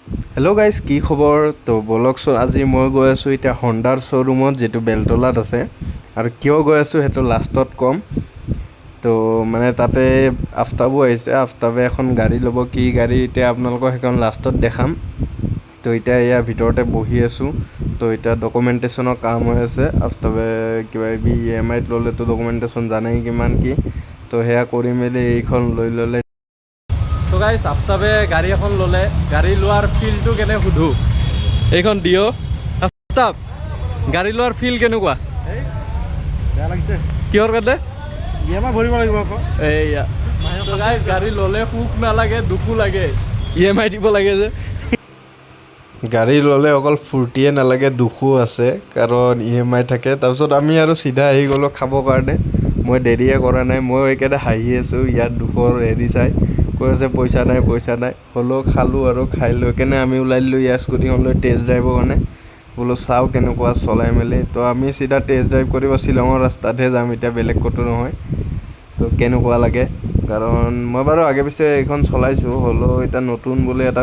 Hello' guys, কি খবৰ? তো ব'লকচোন, আজি মই গৈ আছোঁ এতিয়া হণ্ডাৰ শ্ব'ৰুমত, যিটো বেলতলাত আছে। আৰু কিয় গৈ আছোঁ সেইটো লাষ্টত ক'ম। তো মানে তাতে আফতাবো আহিছে, আফতাবে এখন গাড়ী ল'ব। কি গাড়ী এতিয়া আপোনালোকক সেইখন লাষ্টত দেখাম। তো এতিয়া এয়া ভিতৰতে বহি আছোঁ। তো এতিয়া ডকুমেণ্টেশ্যনৰ কাম হৈ আছে। আফতাবে কিবা কিবি EMIত ল'লেতো ডকুমেণ্টেশ্যন জানেই কিমান কি। তো সেয়া কৰি মেলি এইখন লৈ ল'লে। তো গাইজ, আফতাবে গাড়ী এখন ল'লে। গাড়ী লোৱাৰ ফিলটো কেনে সোধোঁ। এইখন দিঅ' আফতাব, গাড়ী লোৱাৰ ফিল কেনেকুৱা? বেয়া লাগিছে। কিহৰ কাৰণে? EMI ভৰিব লাগিব আকৌ। এইয়া তো গাইজ, গাড়ী ল'লে সুখ নালাগে, দুখো লাগে। EMI দিব লাগে যে। গাড়ী ল'লে অকল ফূৰ্তিয়ে নালাগে, দুখো আছে, কাৰণ EMI থাকে। তাৰপিছত আমি আৰু চিধা আহি গ'লোঁ খাবৰ কাৰণে। মই দেৰিয়ে কৰা নাই, মই একেবাৰে হাঁহি আছোঁ ইয়াত দুখৰ হেৰি চাই। কৈ আছে পইচা নাই, পইচা নাই। হ'লেও খালোঁ আৰু খাই লৈ কেনে আমি ওলাই দিলোঁ ইয়াৰ স্কুটিখন লৈ টেষ্ট ড্ৰাইভৰ কাৰণে। বোলো চাওঁ কেনেকুৱা চলাই মেলি। তো আমি চিধা টেষ্ট ড্ৰাইভ কৰিব শ্বিলঙৰ ৰাস্তাতহে যাম এতিয়া, বেলেগ ক'তো নহয়। তো কেনেকুৱা লাগে, কাৰণ মই বাৰু আগে পিছে এইখন চলাইছোঁ, হ'লেও এতিয়া নতুন বুলি এটা